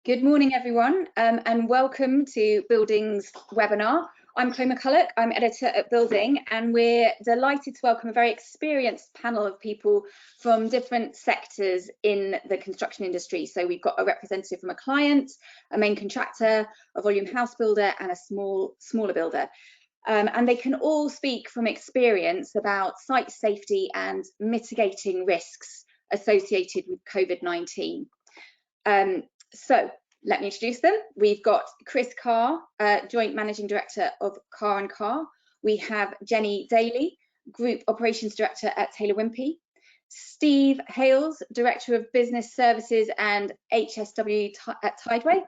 Good morning, everyone, and welcome to Building's webinar. I'm Chloe McCulloch, I'm editor at Building, and we're delighted to welcome a very experienced panel of people from different sectors in the construction industry. So we've got a representative from a client, a main contractor, a volume house builder, and a smaller builder. And they can all speak from experience about site safety and mitigating risks associated with COVID-19. So let me introduce them. We've got Chris Carr, Joint Managing Director of Carr & Carr. We have Jenny Daly, Group Operations Director at Taylor Wimpey. Steve Hales, Director of Business Services and HSW at Tideway.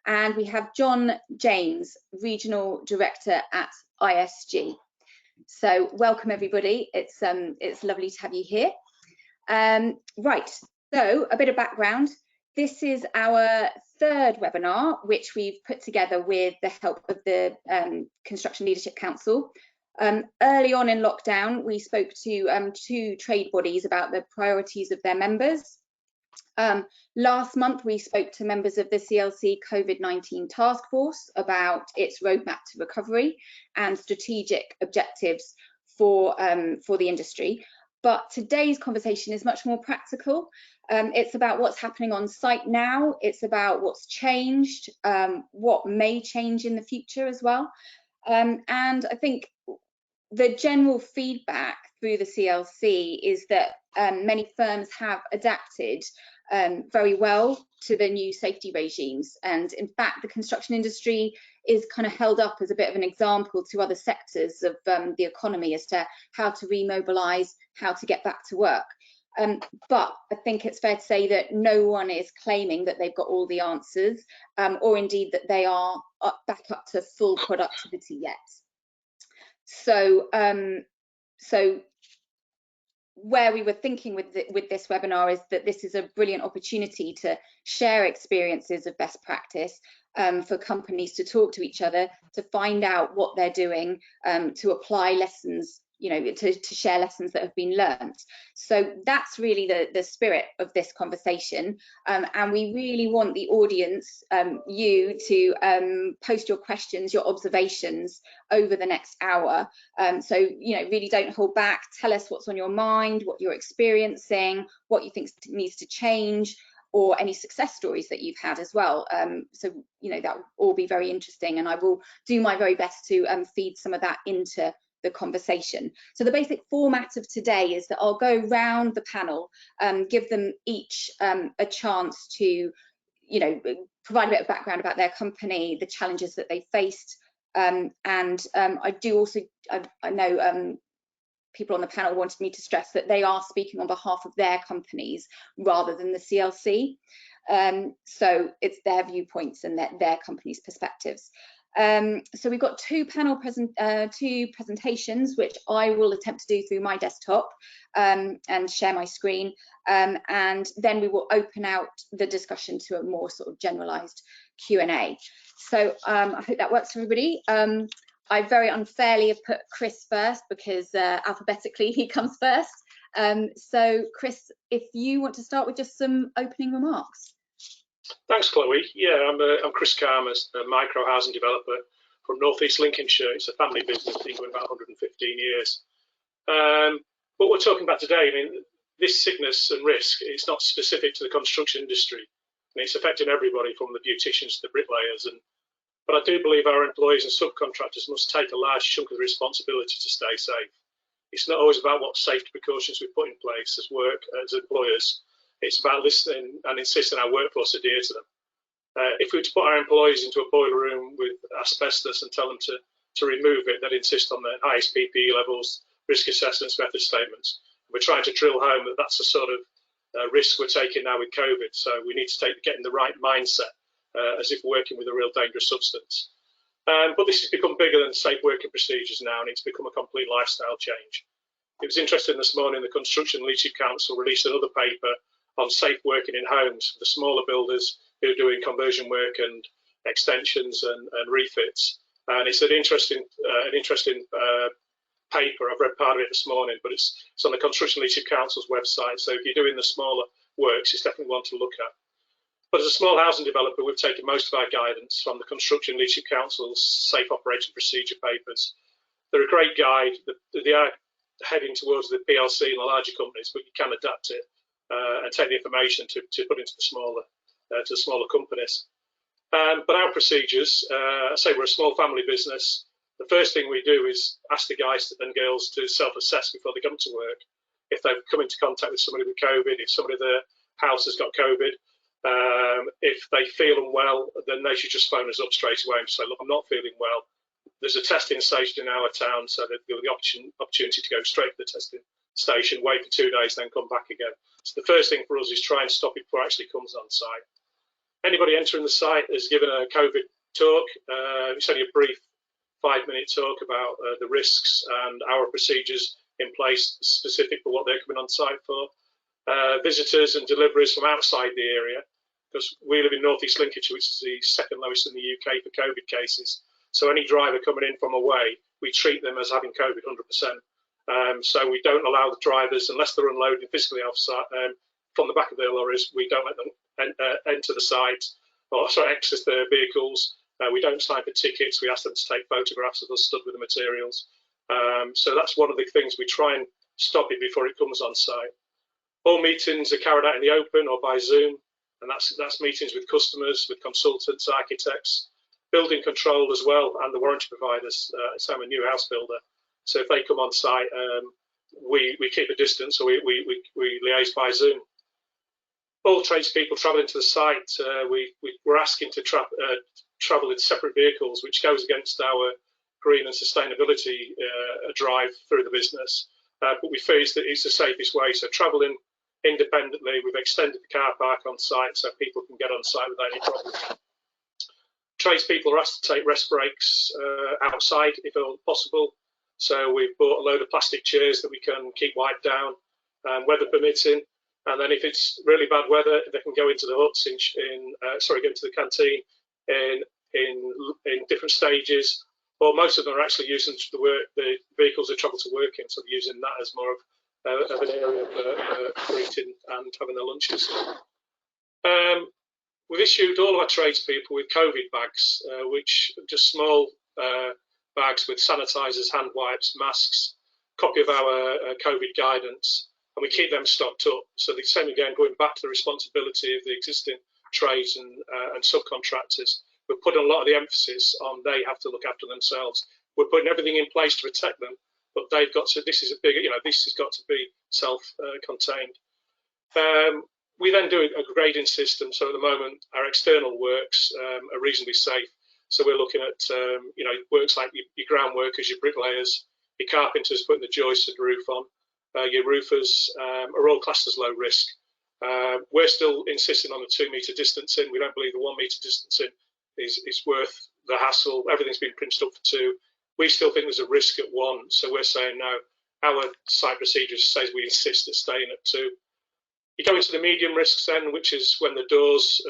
And we have John James, Regional Director at ISG. So welcome everybody. It's lovely to have you here. Right, so a bit of background. This is our third webinar, which we've put together with the help of the Construction Leadership Council. Early on in lockdown, we spoke to two trade bodies about the priorities of their members. Last month, we spoke to members of the CLC COVID-19 task force about its roadmap to recovery and strategic objectives for the industry. But today's conversation is much more practical. It's about what's happening on site now. It's about what's changed, what may change in the future as well. And I think the general feedback through the CLC is that many firms have adapted very well to the new safety regimes. And in fact, the construction industry is kind of held up as a bit of an example to other sectors of the economy as to how to remobilize, how to get back to work. But I think it's fair to say that no one is claiming that they've got all the answers, or indeed that they are back up to full productivity yet. So, where we were thinking with this webinar is that this is a brilliant opportunity to share experiences of best practice for companies to talk to each other, to find out what they're doing, to apply lessons, you know, to share lessons that have been learned. So that's really the spirit of this conversation. And we really want the audience, you to post your questions, your observations over the next hour. So, you know, really don't hold back. Tell us what's on your mind, what you're experiencing, what you think needs to change, or any success stories that you've had as well. So, you know, that will all be very interesting. And I will do my very best to feed some of that into the conversation. So the basic format of today is that I'll go round the panel, give them each a chance to, you know, provide a bit of background about their company, the challenges that they faced, and I do also, I know people on the panel wanted me to stress that they are speaking on behalf of their companies rather than the CLC. So it's their viewpoints and their company's perspectives. So we've got two presentations, which I will attempt to do through my desktop and share my screen. And then we will open out the discussion to a more sort of generalized Q&A. So I hope that works for everybody. I very unfairly have put Chris first because alphabetically he comes first. So Chris, if you want to start with just some opening remarks. Thanks, Chloe. Yeah, I'm Chris Carr, a micro housing developer from North East Lincolnshire. It's a family business, been going about 115 years. What we're talking about today, I mean, this sickness and risk, it's not specific to the construction industry, and it's affecting everybody from the beauticians to the bricklayers. But I do believe our employees and subcontractors must take a large chunk of the responsibility to stay safe. It's not always about what safety precautions we put in place as employers. It's about listening and insisting our workforce adhere to them. If we were to put our employees into a boiler room with asbestos and tell them to remove it, they'd insist on the highest PPE levels, risk assessments, method statements. We're trying to drill home that that's the sort of risk we're taking now with COVID. So we need to get in the right mindset as if working with a real dangerous substance. But this has become bigger than safe working procedures now, and it's become a complete lifestyle change. It was interesting this morning, the Construction Leadership Council released another paper on safe working in homes for the smaller builders who are doing conversion work and extensions and refits. And it's an interesting paper. I've read part of it this morning, but it's on the Construction Leadership Council's website. So if you're doing the smaller works, it's definitely one to look at. But as a small housing developer, we've taken most of our guidance from the Construction Leadership Council's Safe Operating Procedure papers. They're a great guide. They are heading towards the PLC and the larger companies, but you can adapt it and take the information to put into the smaller companies. But our procedures, I say we're a small family business. The first thing we do is ask the guys and girls to self-assess before they come to work. If they've come into contact with somebody with COVID, if somebody in their house has got COVID, if they feel unwell, then they should just phone us up straight away and say, look, I'm not feeling well. There's a testing station in our town, so they've got the opportunity to go straight to the testing station, wait for 2 days, then come back again. So the first thing for us is try and stop it before it actually comes on site. Anybody entering the site is given a COVID talk. It's only a brief 5-minute talk about the risks and our procedures in place specific for what they're coming on site for. Visitors and deliveries from outside the area, because we live in North East Lincolnshire, which is the second lowest in the UK for COVID cases. So any driver coming in from away, we treat them as having COVID 100%. So we don't allow the drivers, unless they're unloading physically offsite from the back of their lorries, we don't let them enter the site or access their vehicles. We don't sign for tickets. We ask them to take photographs of us stood with the materials. So that's one of the things we try and stop it before it comes on site. All meetings are carried out in the open or by Zoom, and that's meetings with customers, with consultants, architects, building control as well, and the warranty providers. So I'm a new house builder, so if they come on site, we keep a distance, so we liaise by Zoom. All tradespeople travelling to the site, we're asking to travel in separate vehicles, which goes against our green and sustainability drive through the business. But we feel that it's the safest way. So travelling independently, we've extended the car park on site so people can get on site without any problem. Tradespeople are asked to take rest breaks outside if at all possible. So we've bought a load of plastic chairs that we can keep wiped down, weather permitting. And then if it's really bad weather, they can go into the huts go into the canteen in different stages. Or most of them are actually using the vehicles they travel to work in, so they're using that as more of an area for eating and having their lunches. We've issued all of our tradespeople with COVID bags, which are just small bags with sanitisers, hand wipes, masks, copy of our COVID guidance, and we keep them stocked up. So the same again, going back to the responsibility of the existing trades and subcontractors. We're putting a lot of the emphasis on they have to look after themselves. We're putting everything in place to protect them, but they've got to. This is a big, this has got to be self-contained. We then do a grading system. So at the moment, our external works are reasonably safe. So we're looking at works like your ground workers, your bricklayers, your carpenters putting the joisted roof on, your roofers are all classed as low risk. We're still insisting on the 2 metre distancing. We don't believe the 1 metre distancing is worth the hassle. Everything's been printed up for 2. We still think there's a risk at 1, so we're saying no. Our site procedures says we insist at staying at 2. You go into the medium risks then, which is when the doors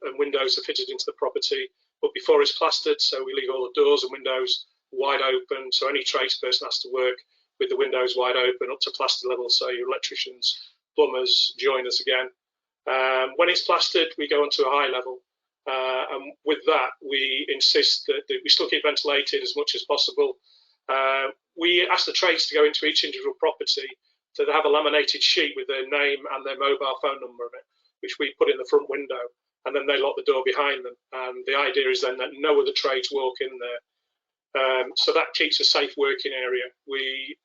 and windows are fitted into the property, but before it's plastered, so we leave all the doors and windows wide open, so any tradesperson has to work with the windows wide open up to plaster level, so your electricians, plumbers, joiners again. When it's plastered, we go onto a high level. And with that, we insist that we still keep ventilated as much as possible. We ask the trades to go into each individual property to have a laminated sheet with their name and their mobile phone number on it, which we put in the front window, and then they lock the door behind them. And the idea is then that no other trades walk in there. So that keeps a safe working area. We've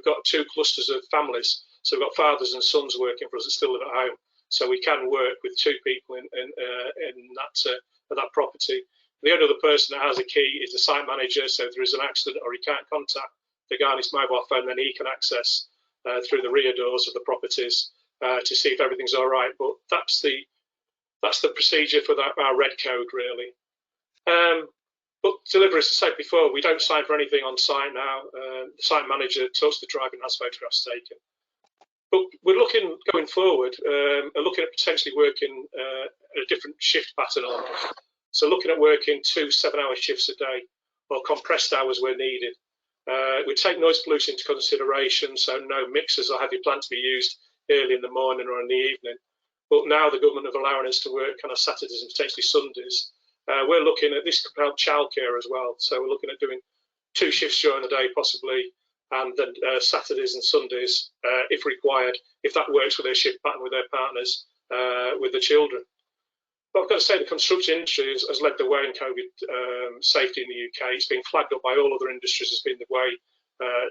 got 2 clusters of families, so we've got fathers and sons working for us that still live at home. So we can work with 2 people in that property. The only other person that has a key is the site manager. So if there is an accident or he can't contact the guy on his mobile phone, then he can access through the rear doors of the properties to see if everything's all right. But that's the procedure for our red code really. But delivery, as I said before, we don't sign for anything on site now. The site manager talks to the driver and has photographs taken. But we're looking, going forward, looking at potentially working a different shift pattern on. So looking at working 2 7-hour shifts a day or compressed hours where needed. We take noise pollution into consideration, so no mixers or heavy plant to be used early in the morning or in the evening. but now the government are allowing us to work kind of Saturdays and potentially Sundays. We're looking at this could help childcare as well. So we're looking at doing 2 shifts during the day possibly, and then Saturdays and Sundays if required, if that works with their shift pattern with their partners, with the children. But I've got to say the construction industry has led the way in COVID safety in the UK. It's been flagged up by all other industries as being the way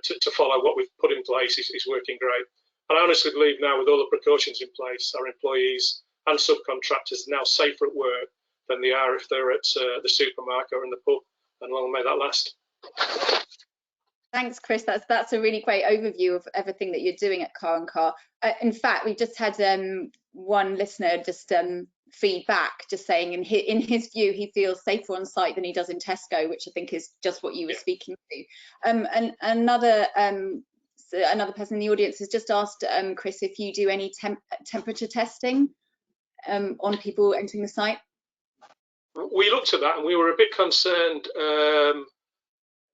to follow. What we've put in place is working great. And I honestly believe now, with all the precautions in place, our employees and subcontractors are now safer at work than they are if they're at the supermarket or in the pub. And long may that last. Thanks, Chris. That's a really great overview of everything that you're doing at Car and Car. In fact, we just had one listener just feedback, just saying in his view, he feels safer on site than he does in Tesco, which I think is just what you were speaking to. And another person in the audience has just asked, Chris, if you do any temperature testing on people entering the site. We looked at that and we were a bit concerned.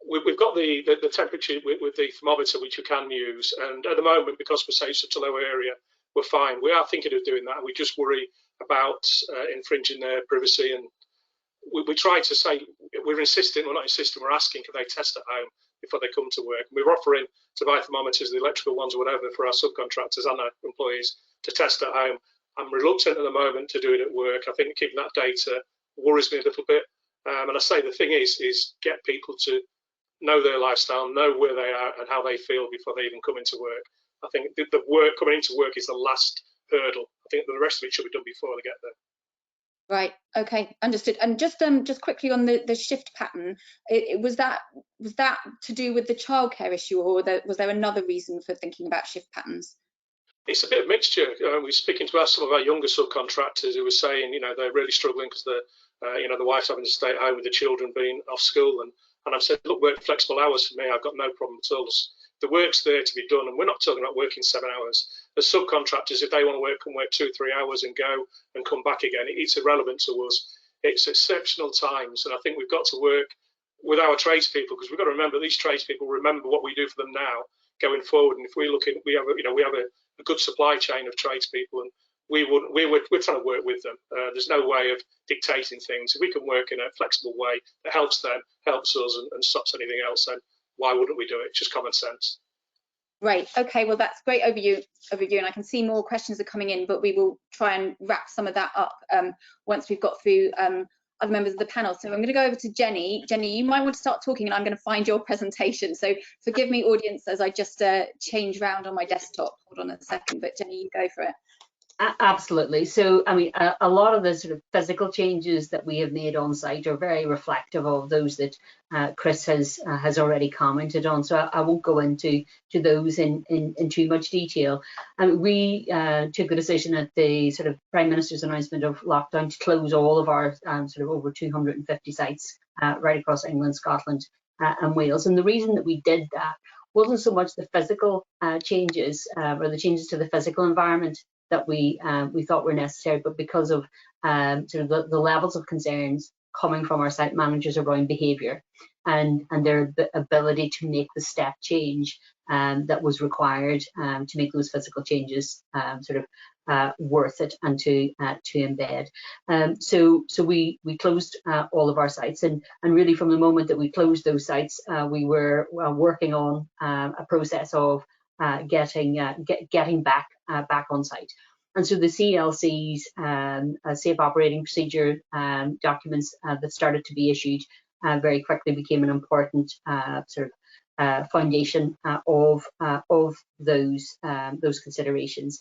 We've got the temperature with the thermometer, which we can use, and at the moment, because we're such a low area, we're fine. We are thinking of doing that, and we just worry about infringing their privacy. And we try to say, we're insisting, we're not insisting, we're asking, can they test at home before they come to work? And we're offering to buy thermometers, the electrical ones or whatever, for our subcontractors and our employees to test at home. I'm reluctant at the moment to do it at work. I think keeping that data worries me a little bit. And I say the thing is get people to know their lifestyle, know where they are and how they feel before they even come into work. I think the work coming into work is the last hurdle. I think the rest of it should be done before they get there. Right. Okay. Understood. And just quickly on the shift pattern, was that to do with the childcare issue, or was there another reason for thinking about shift patterns? It's a bit of a mixture. We're speaking to some of our younger subcontractors who were saying, they're really struggling because the wife's having to stay at home with the children being off school. And I've said, look, work flexible hours for me. I've got no problem at all. The work's there to be done, and we're not talking about working 7 hours. As subcontractors, if they want to work, can work 2 or 3 hours and go and come back again. It's irrelevant to us. It's exceptional times, and I think we've got to work with our tradespeople, because we've got to remember these tradespeople remember what we do for them now going forward. And if we look at, we have a good supply chain of tradespeople, and we're trying to work with them. There's no way of dictating things. If we can work in a flexible way that helps them, helps us, and stops anything else, then why wouldn't we do it? It's just common sense. Right. Okay. Well, that's great overview, and I can see more questions are coming in, but we will try and wrap some of that up once we've got through other members of the panel. So I'm going to go over to Jenny. Jenny, you might want to start talking, and I'm going to find your presentation. So forgive me, audience, as I just change around on my desktop. Hold on a second, but Jenny, you go for it. Absolutely. So, I mean, a lot of the sort of physical changes that we have made on site are very reflective of those that Chris has already commented on. So I won't go into those in too much detail. We took a decision at the sort of Prime Minister's announcement of lockdown to close all of our sort of over 250 sites right across England, Scotland, and Wales. And the reason that we did that wasn't so much the physical changes or the changes to the physical environment that we thought were necessary, but because of sort of the levels of concerns coming from our site managers around behaviour and their ability to make the step change that was required to make those physical changes sort of worth it and to embed. So we closed all of our sites, and really from the moment that we closed those sites, we were working on a process of getting back on site. And so the CLC's safe operating procedure documents that started to be issued very quickly became an important sort of foundation of those considerations.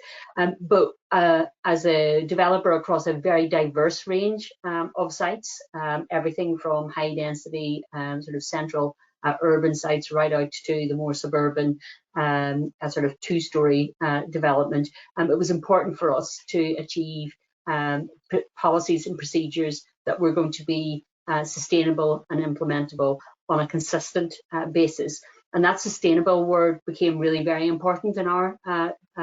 But as a developer across a very diverse range of sites, everything from high density sort of central urban sites right out to the more suburban sort of 2-story development. It was important for us to achieve policies and procedures that were going to be sustainable and implementable on a consistent basis. And that sustainable word became really very important in our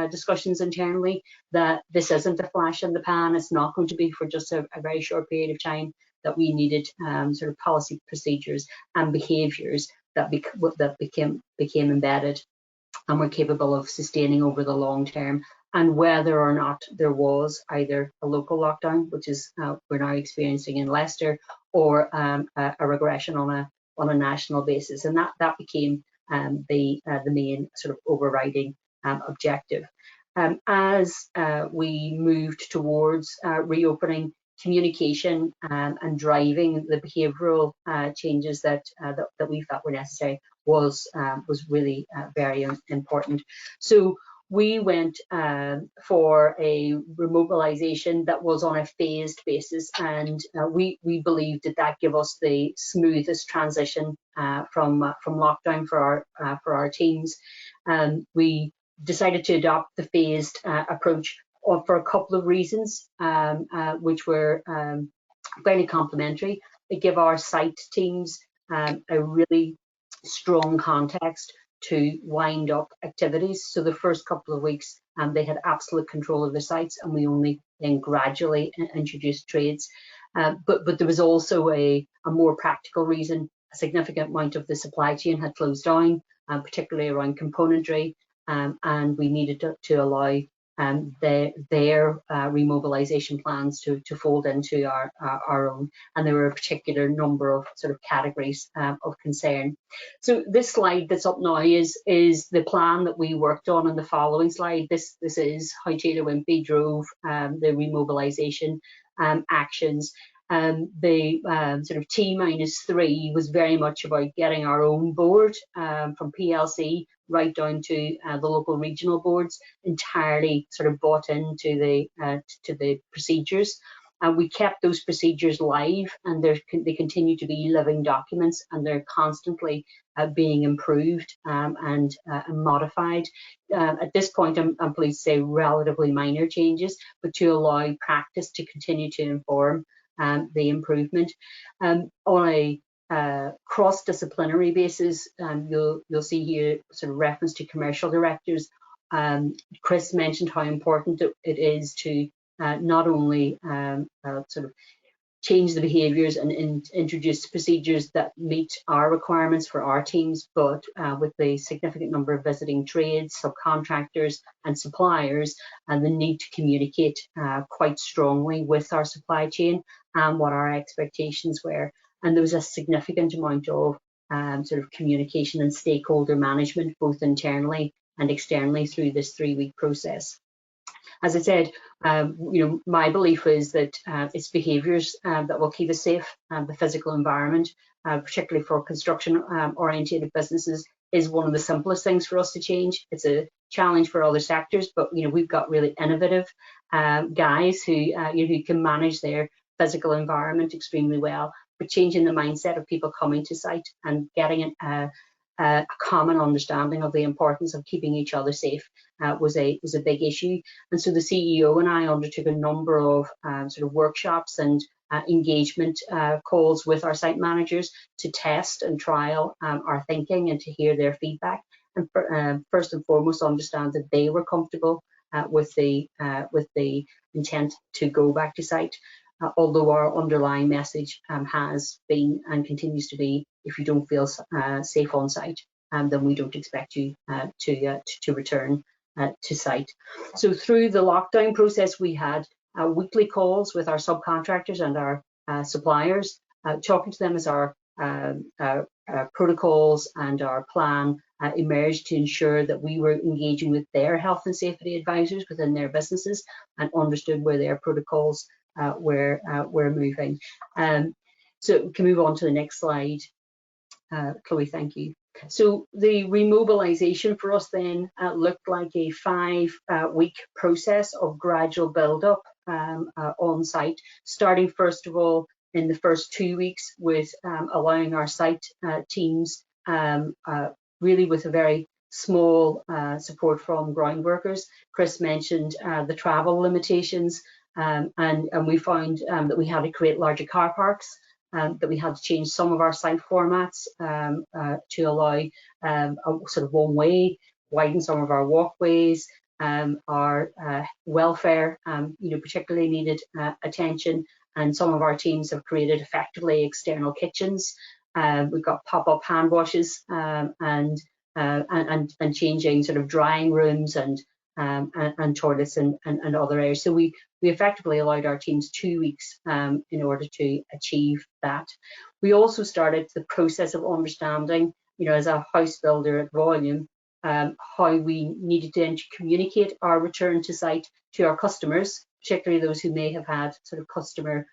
discussions internally, that this isn't a flash in the pan. It's not going to be for just a very short period of time, that we needed sort of policy procedures and behaviours that became embedded and were capable of sustaining over the long term and whether or not there was either a local lockdown, which is we're now experiencing in Leicester, or a regression on a national basis, and that became the main sort of overriding objective. As we moved towards reopening, communication and driving the behavioural changes that we felt were necessary was really very important. So we went for a remobilisation that was on a phased basis, and we believed that gave us the smoothest transition from lockdown for our teams. We decided to adopt the phased approach for a couple of reasons, which were very complementary. They give our site teams a really strong context to wind up activities. So the first couple of weeks, they had absolute control of the sites, and we only then gradually introduced trades. But there was also a more practical reason. A significant amount of the supply chain had closed down, particularly around componentry, and we needed to allow their remobilisation plans to fold into our own, and there were a particular number of sort of categories of concern. So this slide that's up now is the plan that we worked on in the following slide. This is how Taylor Wimpey drove the remobilisation actions. The sort of T-3 was very much about getting our own board from PLC right down to the local regional boards entirely sort of bought into the procedures. And we kept those procedures live, and they continue to be living documents, and they're constantly being improved and modified. At this point, I'm pleased to say relatively minor changes, but to allow practice to continue to inform the improvement. On a cross-disciplinary basis, you'll see here sort of reference to commercial directors. Chris mentioned how important it is to not only sort of change the behaviours and introduce procedures that meet our requirements for our teams, but with the significant number of visiting trades, subcontractors and suppliers, and the need to communicate quite strongly with our supply chain and what our expectations were. And there was a significant amount of sort of communication and stakeholder management, both internally and externally, through this 3-week process. As I said, my belief is that it's behaviours that will keep us safe. The physical environment, particularly for construction-oriented businesses, is one of the simplest things for us to change. It's a challenge for other sectors, but we've got really innovative guys who can manage their physical environment extremely well. But changing the mindset of people coming to site and getting a common understanding of the importance of keeping each other safe was a big issue. And so the CEO and I undertook a number of sort of workshops and engagement calls with our site managers to test and trial our thinking and to hear their feedback, and first and foremost understand that they were comfortable with the intent to go back to site. Although our underlying message has been and continues to be, if you don't feel safe on site, then we don't expect you to return to site. So through the lockdown process, we had weekly calls with our subcontractors and our suppliers, talking to them as our protocols and our plan emerged to ensure that we were engaging with their health and safety advisors within their businesses and understood where their protocols we're moving. So we can move on to the next slide. Chloe, thank you. So the remobilisation for us then looked like a 5-week process of gradual build-up on site, starting first of all in the first 2 weeks with allowing our site teams really with a very small support from ground workers. Chris mentioned the travel limitations. And we found that we had to create larger car parks, that we had to change some of our site formats to allow a sort of one way, widen some of our walkways. Our welfare, particularly needed attention, and some of our teams have created effectively external kitchens. We've got pop-up hand washes and changing sort of drying rooms and and toilets and other areas. So we effectively allowed our teams 2 weeks in order to achieve that. We also started the process of understanding, as a house builder at volume, how we needed to communicate our return to site to our customers, particularly those who may have had sort of customer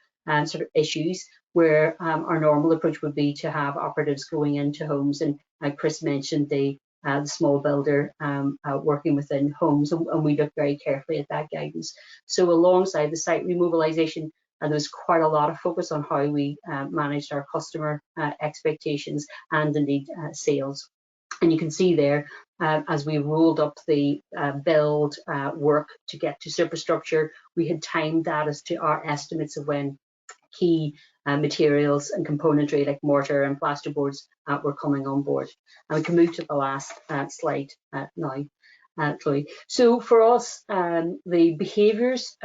sort of issues, where our normal approach would be to have operatives going into homes. And Chris mentioned the small builder working within homes, and we looked very carefully at that guidance. So alongside the site remobilisation, there was quite a lot of focus on how we managed our customer expectations and indeed sales. And you can see there, as we rolled up the build work to get to superstructure, we had timed that as to our estimates of when key materials and componentry like mortar and plasterboards were coming on board. And we can move to the last slide now, Chloe. So for us, the behaviours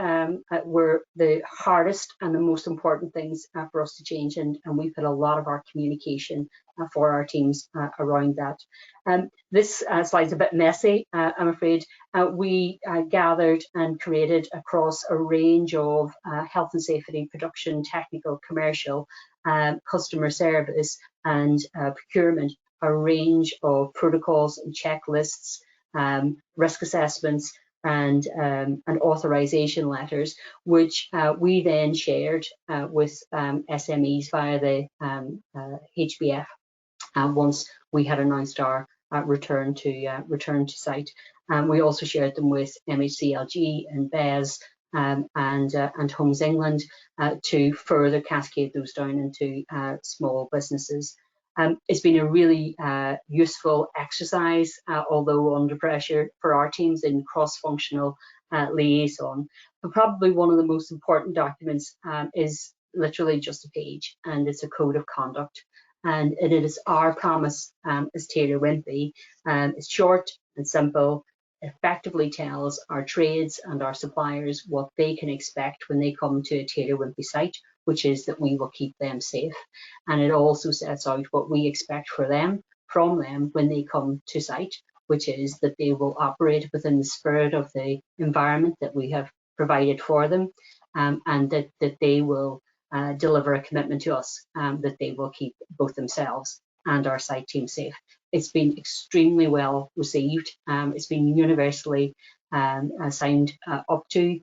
were the hardest and the most important things for us to change, and we put a lot of our communication for our teams around that. This slide's a bit messy, I'm afraid. We gathered and created across a range of health and safety, production, technical, commercial, customer service and procurement, a range of protocols and checklists, risk assessments and authorization letters, which we then shared with SMEs via the HBF once we had announced our return to site. We also shared them with MHCLG and BES and Homes England to further cascade those down into small businesses. It's been a really useful exercise, although under pressure for our teams in cross-functional liaison. But probably one of the most important documents is literally just a page, and it's a code of conduct. And it is our promise as Taylor Wimpey. It's short and simple. It effectively tells our trades and our suppliers what they can expect when they come to a Taylor Wimpey site, which is that we will keep them safe. And it also sets out what we expect from them when they come to site, which is that they will operate within the spirit of the environment that we have provided for them, and that they will deliver a commitment to us that they will keep both themselves and our site team safe. It's been extremely well received. It's been universally signed up to.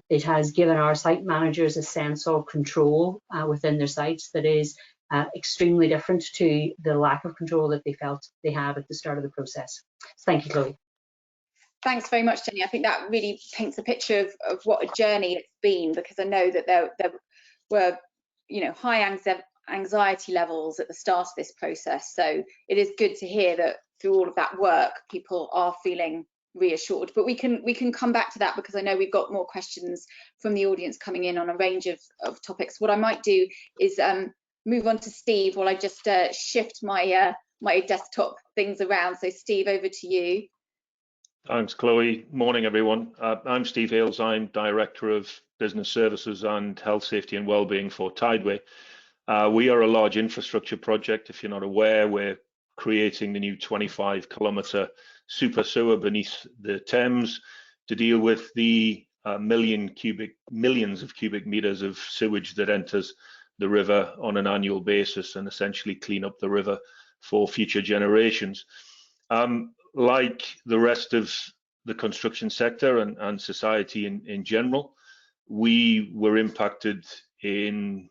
It has given our site managers a sense of control within their sites that is extremely different to the lack of control that they felt they had at the start of the process. So thank you, Chloe. Thanks very much, Jenny. I think that really paints a picture of what a journey it's been, because I know that there were, high anxiety levels at the start of this process. So it is good to hear that through all of that work, people are feeling reassured. But we can come back to that, because I know we've got more questions from the audience coming in on a range of topics. What I might do is move on to Steve while I just shift my my desktop things around. So Steve, over to you. Thanks, Chloe. Morning, everyone. I'm Steve Hales. I'm Director of Business Services and Health, Safety and Wellbeing for Tideway. We are a large infrastructure project. If you're not aware, we're creating the new 25-kilometre super sewer beneath the Thames to deal with the millions of cubic meters of sewage that enters the river on an annual basis, and essentially clean up the river for future generations. Like the rest of the construction sector and society in general, we were impacted in,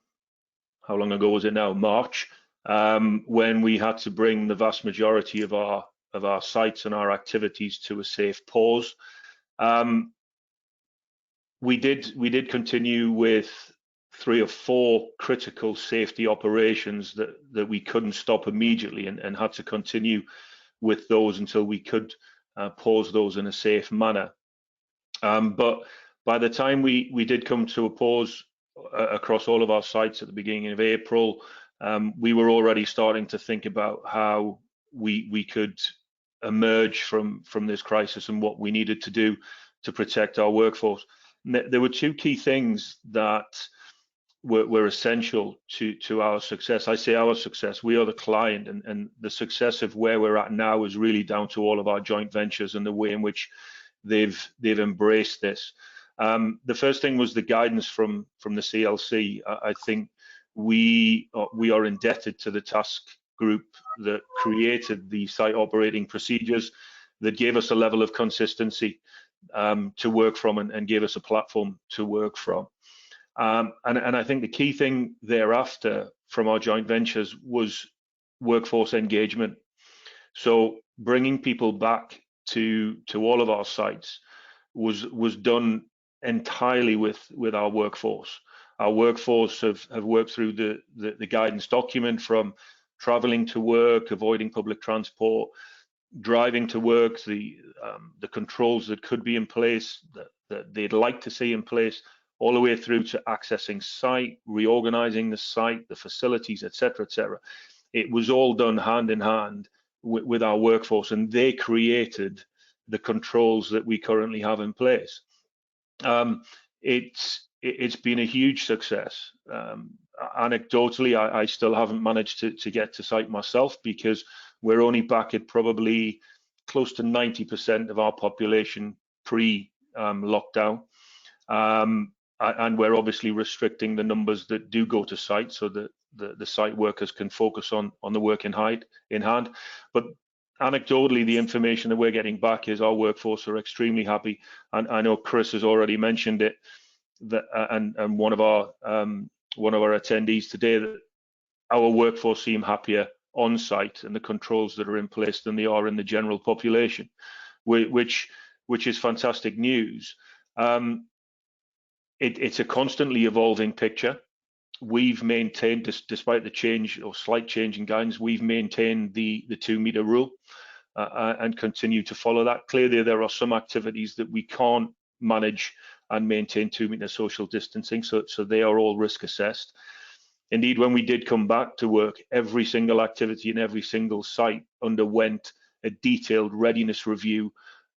how long ago was it now? March, when we had to bring the vast majority of our sites and our activities to a safe pause. We did continue with 3 or 4 critical safety operations that we couldn't stop immediately, and had to continue with those until we could pause those in a safe manner. But by the time we did come to a pause across all of our sites at the beginning of April, we were already starting to think about how we could emerge from this crisis and what we needed to do to protect our workforce. There were 2 key things that were essential to our success. I say our success, we are the client, and the success of where we're at now is really down to all of our joint ventures and the way in which they've embraced this. The first thing was the guidance from the CLC. I think we are indebted to the task group that created the site operating procedures that gave us a level of consistency to work from and gave us a platform to work from. And I think the key thing thereafter from our joint ventures was workforce engagement. So bringing people back to all of our sites was done entirely with our workforce. Our workforce have worked through the guidance document, from traveling to work, avoiding public transport, driving to work, the controls that could be in place, that they'd like to see in place, all the way through to accessing site, reorganizing the site, the facilities, etc., etc. It was all done hand in hand with our workforce, and they created the controls that we currently have in place. It's been a huge success. Anecdotally, I still haven't managed to get to site myself, because we're only back at probably close to 90% of our population pre-lockdown. And we're obviously restricting the numbers that do go to site so that the site workers can focus on the work in hand. But anecdotally, the information that we're getting back is our workforce are extremely happy. And I know Chris has already mentioned it, that and one of our attendees today, that our workforce seem happier on site and the controls that are in place than they are in the general population, which is fantastic news. It's a constantly evolving picture. We've maintained, despite the change or slight change in guidance, we've maintained the 2 meter rule and continue to follow that. Clearly, there are some activities that we can't manage and maintain 2 meter social distancing, so they are all risk assessed. Indeed, when we did come back to work, every single activity in every single site underwent a detailed readiness review,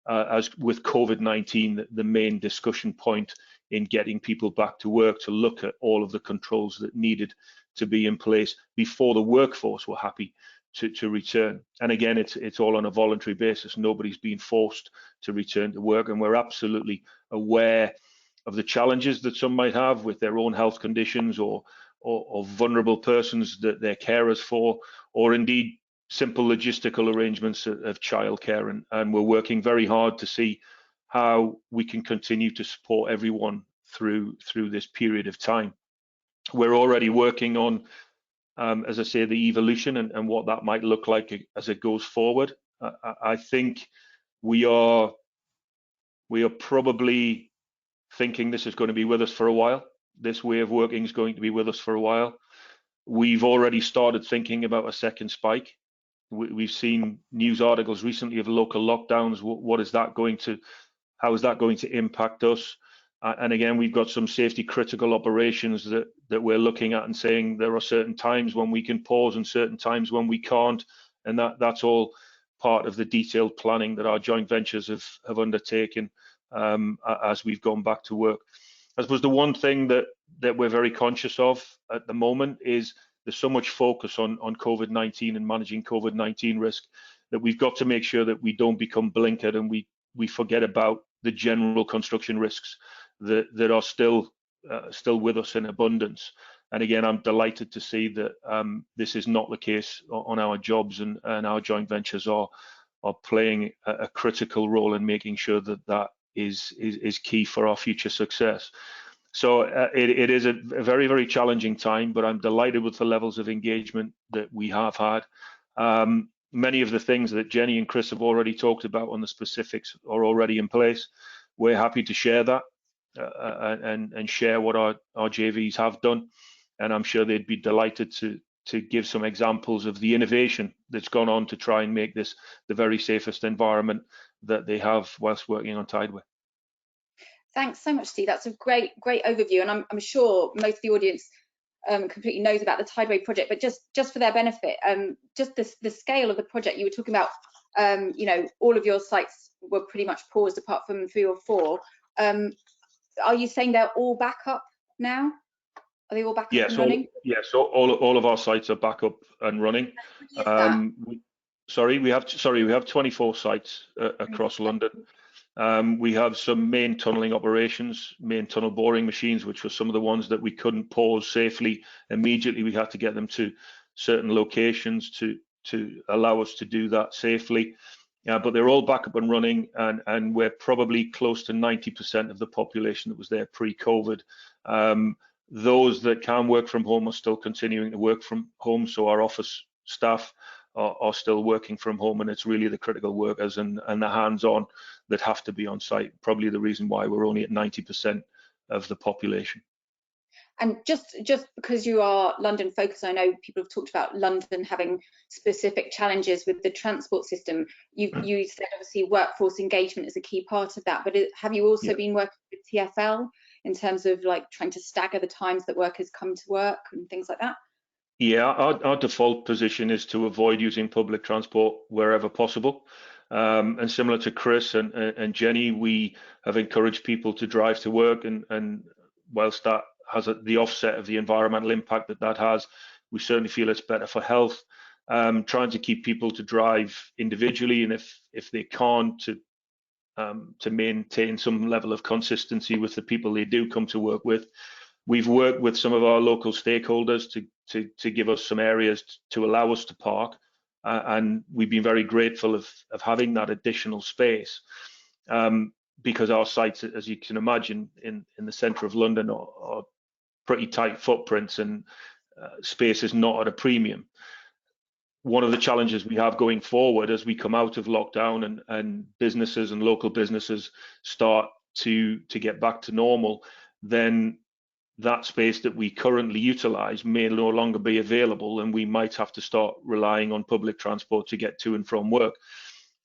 as with COVID-19 the main discussion point in getting people back to work, to look at all of the controls that needed to be in place before the workforce were happy to return. And again, it's all on a voluntary basis. Nobody's been forced to return to work, and we're absolutely aware of the challenges that some might have with their own health conditions, or vulnerable persons that they're carers for, or indeed simple logistical arrangements of childcare. And we're working very hard to see how we can continue to support everyone through this period of time. We're already working on, as I say, the evolution and what that might look like as it goes forward. I think we are probably thinking this is going to be with us for a while. This way of working is going to be with us for a while. We've already started thinking about a second spike. We've seen news articles recently of local lockdowns. How is that going to impact us? And again, we've got some safety critical operations that we're looking at and saying there are certain times when we can pause and certain times when we can't. And that's all part of the detailed planning that our joint ventures have undertaken as we've gone back to work. I suppose the one thing that we're very conscious of at the moment is there's so much focus on COVID-19 and managing COVID-19 risk, that we've got to make sure that we don't become blinkered and we forget about the general construction risks that are still with us in abundance. And again, I'm delighted to see that this is not the case on our jobs, and our joint ventures are playing a critical role in making sure that is key for our future success. So it is a very, very challenging time, but I'm delighted with the levels of engagement that we have had. Many of the things that Jenny and Chris have already talked about on the specifics are already in place. We're happy to share that and share what our JVs have done. And I'm sure they'd be delighted to give some examples of the innovation that's gone on to try and make this the very safest environment that they have whilst working on Tideway. Thanks so much, Steve. That's a great overview, and I'm sure most of the audience completely knows about the Tideway project, but just for their benefit, just the scale of the project you were talking about, all of your sites were pretty much paused apart from 3 or 4. Are you saying they're all back up now? Are they all back up and running? Yes, all of our sites are back up and running. We have 24 sites across London. We have some main tunneling operations, main tunnel boring machines, which were some of the ones that we couldn't pause safely immediately. We had to get them to certain locations to allow us to do that safely. But they're all back up and running, and we're probably close to 90% of the population that was there pre-COVID. Those that can work from home are still continuing to work from home, so our office staff are still working from home, and it's really the critical workers and the hands-on that have to be on site. Probably the reason why we're only at 90% of the population. And just because you are London focused, I know people have talked about London having specific challenges with the transport system. You said obviously workforce engagement is a key part of that, but have you also been working with TfL in terms of like trying to stagger the times that workers come to work and things like that? Yeah, our default position is to avoid using public transport wherever possible. And similar to Chris and Jenny, we have encouraged people to drive to work, and whilst that has the offset of the environmental impact that has, we certainly feel it's better for health. Trying to keep people to drive individually, and if they can't, to maintain some level of consistency with the people they do come to work with. We've worked with some of our local stakeholders to give us some areas to allow us to park, and we've been very grateful of having that additional space, because our sites, as you can imagine, in the centre of London are pretty tight footprints, and space is not at a premium. One of the challenges we have going forward as we come out of lockdown and businesses and local businesses start to get back to normal, then that space that we currently utilise may no longer be available, and we might have to start relying on public transport to get to and from work.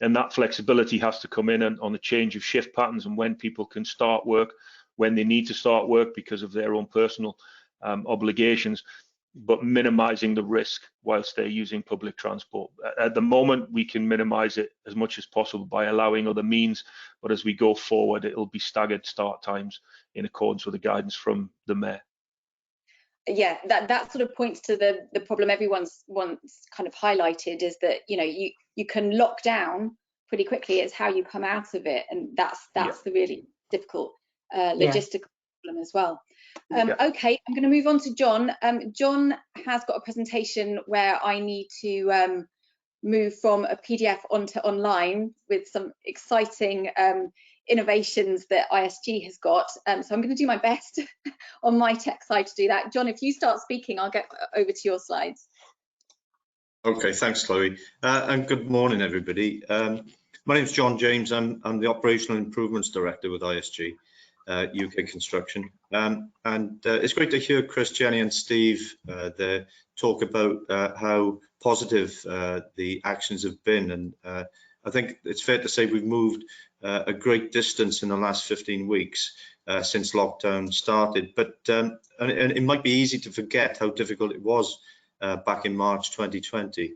And that flexibility has to come in on the change of shift patterns and when people can start work, when they need to start work because of their own personal obligations, but minimising the risk whilst they're using public transport. At the moment, we can minimise it as much as possible by allowing other means, but as we go forward, it'll be staggered start times in accordance with the guidance from the Mayor. Yeah, that sort of points to the problem everyone's once kind of highlighted, is that you can lock down pretty quickly. It's how you come out of it, and that's the really difficult logistical problem as well. Okay, I'm going to move on to John. John has got a presentation where I need to move from a PDF onto online with some exciting innovations that ISG has got. So I'm going to do my best on my tech side to do that. John, if you start speaking, I'll get over to your slides. Okay, thanks, Chloe. And good morning, everybody. My name's John James. I'm the Operational Improvements Director with ISG UK Construction. And it's great to hear Chris, Jenny and Steve there talk about how positive the actions have been. And I think it's fair to say we've moved a great distance in the last 15 weeks since lockdown started. But and it might be easy to forget how difficult it was back in March 2020.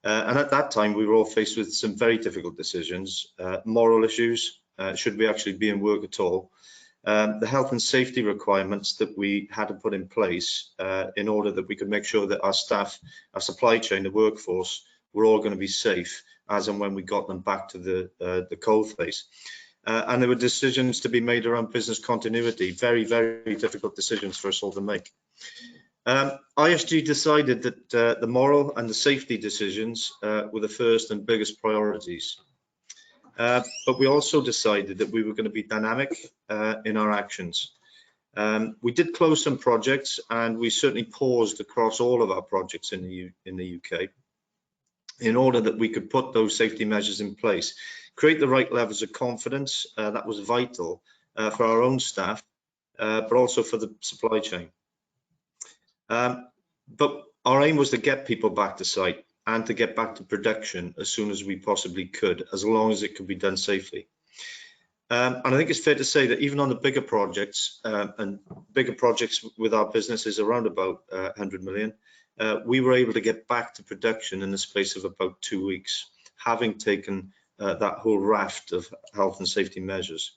And at that time, we were all faced with some very difficult decisions, moral issues, should we actually be in work at all? The health and safety requirements that we had to put in place in order that we could make sure that our staff, our supply chain, the workforce, were all going to be safe as and when we got them back to the cold face. And there were decisions to be made around business continuity, very, very difficult decisions for us all to make. ISG decided that the moral and the safety decisions were the first and biggest priorities. But we also decided that we were going to be dynamic in our actions. We did close some projects, and we certainly paused across all of our projects in the UK in order that we could put those safety measures in place, create the right levels of confidence. That was vital for our own staff, but also for the supply chain. But our aim was to get people back to site and to get back to production as soon as we possibly could, as long as it could be done safely. And I think it's fair to say that even on the bigger projects, and bigger projects with our businesses around about 100 million, we were able to get back to production in the space of about 2 weeks, having taken that whole raft of health and safety measures.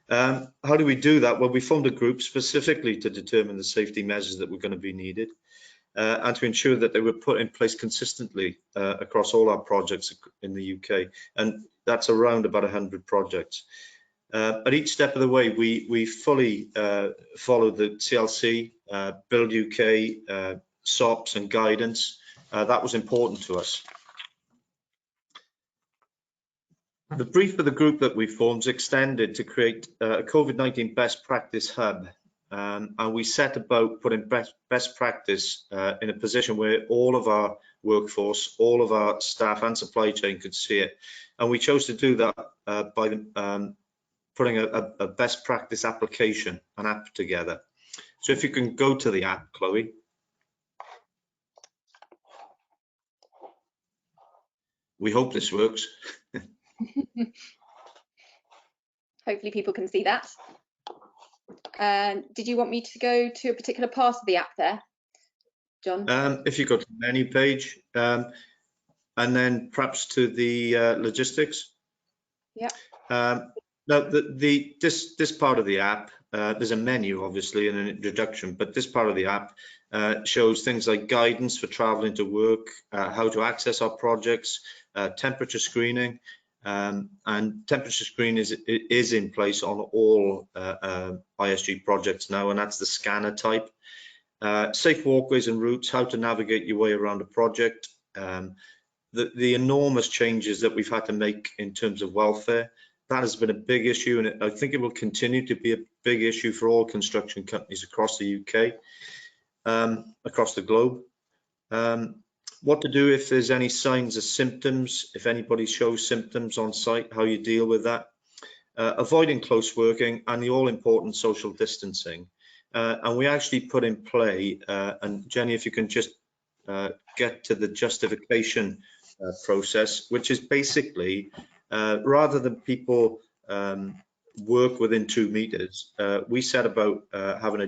How do we do that? Well, we formed a group specifically to determine the safety measures that were going to be needed. and to ensure that they were put in place consistently across all our projects in the UK. And that's around about 100 projects. At each step of the way, we fully follow the CLC, Build UK, SOPs and guidance. That was important to us. The brief for the group that we formed is extended to create a COVID-19 best practice hub. And we set about putting best practice in a position where all of our workforce, all of our staff and supply chain could see it. And we chose to do that by putting a best practice application, an app together. So if you can go to the app, Chloe. We hope this works. Hopefully people can see that. Did you want me to go to a particular part of the app there, John? If you go to the menu page, and then perhaps to the logistics. Yeah. Now, this part of the app, there's a menu, obviously, and an introduction, but this part of the app shows things like guidance for traveling to work, how to access our projects, temperature screening, and temperature screen is in place on all ISG projects now, and that's the scanner type. Safe walkways and routes, how to navigate your way around a project. The enormous changes that we've had to make in terms of welfare, that has been a big issue, and I think it will continue to be a big issue for all construction companies across the UK, across the globe. What to do if there's any signs or symptoms, if anybody shows symptoms on site, how you deal with that. Avoiding close working and the all-important social distancing. And we actually put in play, and Jenny, if you can just get to the justification process, which is basically, rather than people work within 2 meters, we set about having a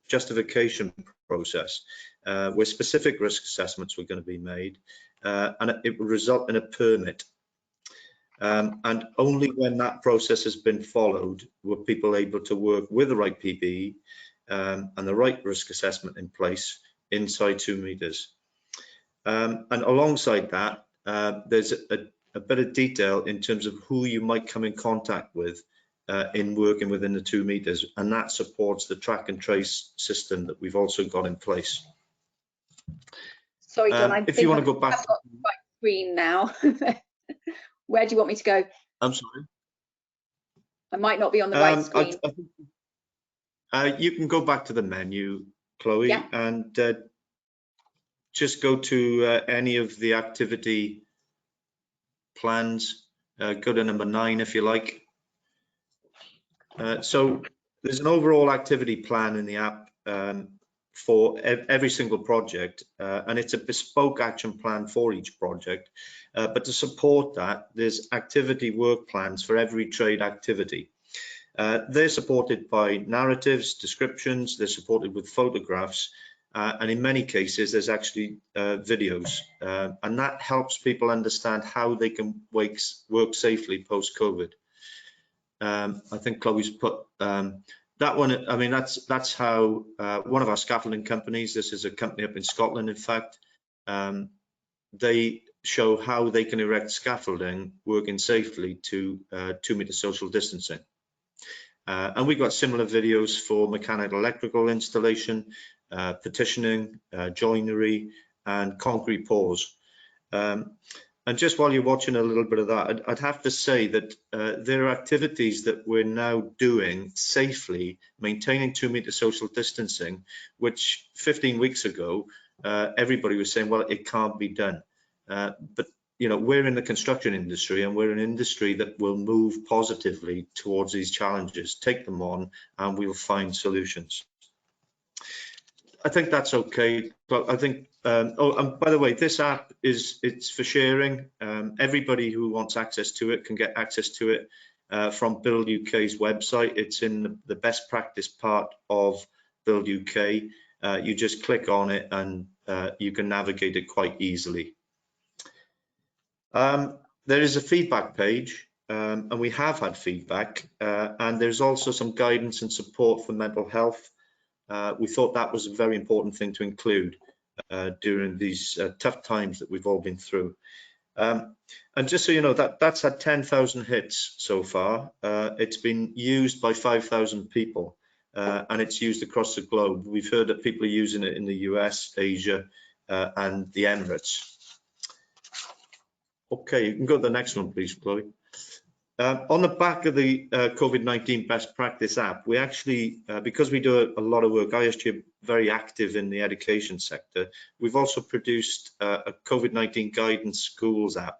justification process where specific risk assessments were going to be made, and it would result in a permit. And only when that process has been followed were people able to work with the right PPE and the right risk assessment in place inside 2 meters. And alongside that, there's a bit of detail in terms of who you might come in contact with in working within the 2 meters, and that supports the track and trace system that we've also got in place. Sorry, John, if you want to go back I've got the right screen now. Where do you want me to go? I'm sorry. I might not be on the right screen. You can go back to the menu, Chloe, yeah, and just go to any of the activity plans. Go to number 9 if you like. So there's an overall activity plan in the app for every single project, and it's a bespoke action plan for each project. But to support that, there's activity work plans for every trade activity. They're supported by narratives, descriptions, they're supported with photographs, and in many cases there's actually videos, and that helps people understand how they can work safely post-COVID. I think Chloe's put that one. I mean, that's how one of our scaffolding companies, this is a company up in Scotland, in fact, they show how they can erect scaffolding working safely to 2 meter social distancing. And we've got similar videos for mechanical electrical installation, partitioning, joinery, and concrete pours. And just while you're watching a little bit of that, I'd have to say that there are activities that we're now doing safely, maintaining 2 meter social distancing, which 15 weeks ago, everybody was saying, well, it can't be done. But you know, we're in the construction industry, and we're an industry that will move positively towards these challenges, take them on, and we'll find solutions. I think that's okay. But I think, oh, and by the way, this app it's for sharing. Everybody who wants access to it can get access to it from Build UK's website. It's in the best practice part of Build UK. You just click on it and you can navigate it quite easily. There is a feedback page, and we have had feedback, and there's also some guidance and support for mental health. We thought that was a very important thing to include. during these tough times that we've all been through. And just so you know, that's had 10,000 hits so far. It's been used by 5,000 people, and it's used across the globe. We've heard that people are using it in the US, Asia, and the Emirates. Okay, you can go to the next one, please, Chloe. On the back of the COVID-19 best practice app, we actually, because we do a lot of work, ISG are very active in the education sector. We've also produced a COVID-19 guidance schools app,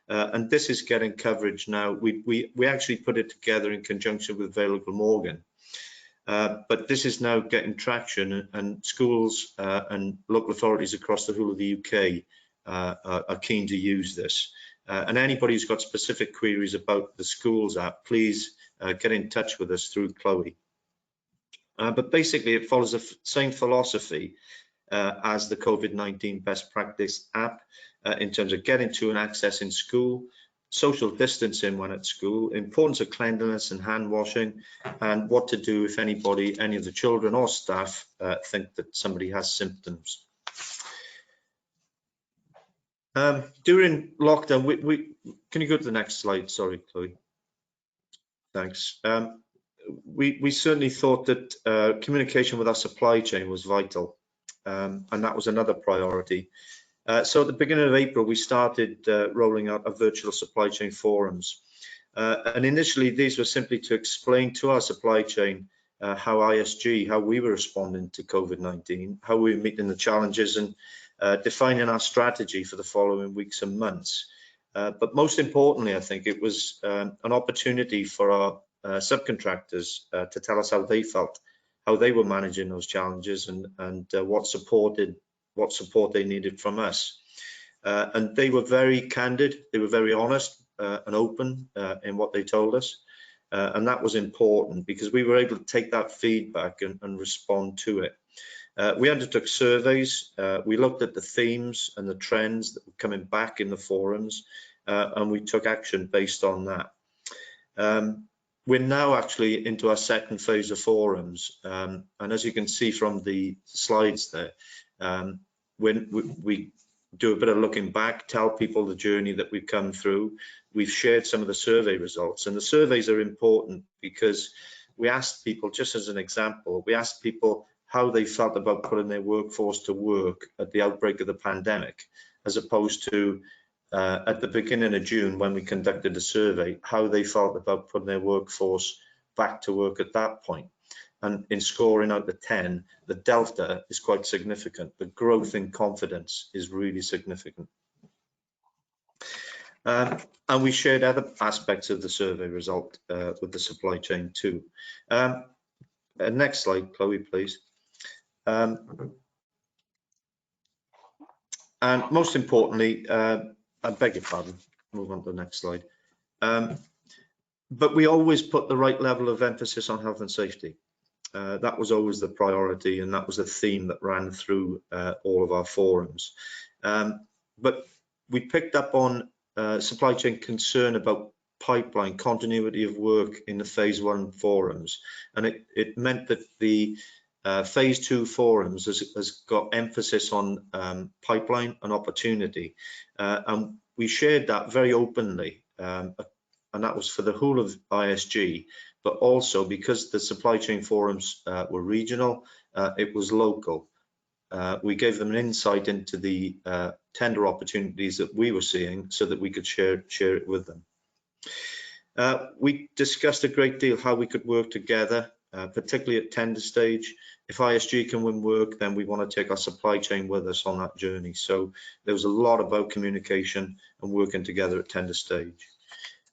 and this is getting coverage now. We actually put it together in conjunction with Vale Glamorgan, but this is now getting traction, and schools and local authorities across the whole of the UK are keen to use this. And anybody who's got specific queries about the schools app, please get in touch with us through Chloe. But basically, it follows the same philosophy as the COVID-19 best practice app in terms of getting to and accessing school, social distancing when at school, importance of cleanliness and hand washing, and what to do if any of the children or staff think that somebody has symptoms. During lockdown, can you go to the next slide? Sorry, Chloe. Thanks. We certainly thought that communication with our supply chain was vital, and that was another priority. So at the beginning of April, we started rolling out our virtual supply chain forums. And initially, these were simply to explain to our supply chain how ISG, how we were responding to COVID-19, how we were meeting the challenges, and defining our strategy for the following weeks and months. But most importantly, I think it was an opportunity for our subcontractors to tell us how they felt, how they were managing those challenges, and what support they needed from us. And they were very candid, they were very honest and open in what they told us. And that was important because we were able to take that feedback and respond to it. We undertook surveys, we looked at the themes and the trends that were coming back in the forums, and we took action based on that. We're now actually into our second phase of forums, and as you can see from the slides there, when we do a bit of looking back, tell people the journey that we've come through. We've shared some of the survey results, and the surveys are important because we asked people, just as an example, we asked people how they felt about putting their workforce to work at the outbreak of the pandemic, as opposed to at the beginning of June when we conducted the survey, how they felt about putting their workforce back to work at that point. And in scoring out the 10, the delta is quite significant. The growth in confidence is really significant. And we shared other aspects of the survey result with the supply chain too. Next slide, Chloe, please. And most importantly, I beg your pardon, move on to the next slide. But we always put the right level of emphasis on health and safety. That was always the priority, and that was a theme that ran through all of our forums. But we picked up on supply chain concern about pipeline continuity of work in the phase 1 forums, and it meant that the phase 2 forums has got emphasis on pipeline and opportunity, and we shared that very openly, and that was for the whole of ISG, but also because the supply chain forums were regional, it was local. We gave them an insight into the tender opportunities that we were seeing so that we could share it with them. We discussed a great deal how we could work together, particularly at tender stage. If ISG can win work, then we want to take our supply chain with us on that journey. So there was a lot about communication and working together at tender stage.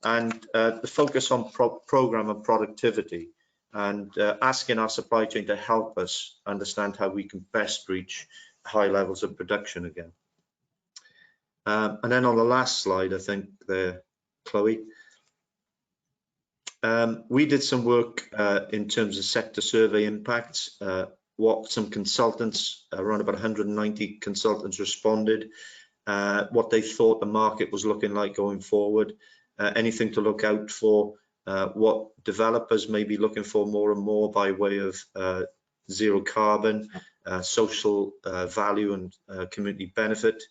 And the focus on program and productivity, and asking our supply chain to help us understand how we can best reach high levels of production again. And then on the last slide, I think there, Chloe, we did some work in terms of sector survey impacts. What some consultants, around about 190 consultants responded, what they thought the market was looking like going forward, anything to look out for, what developers may be looking for more and more by way of zero carbon, social value and community benefit,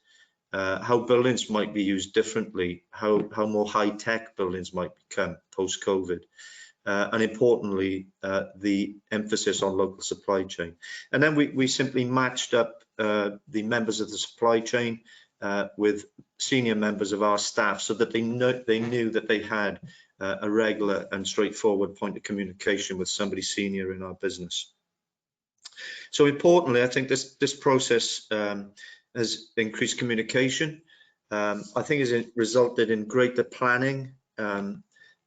how buildings might be used differently, how more high-tech buildings might become post-COVID, and importantly, the emphasis on local supply chain. And then we simply matched up the members of the supply chain with senior members of our staff, so that they knew that they had a regular and straightforward point of communication with somebody senior in our business. So importantly, I think this process has increased communication. I think has resulted in greater planning,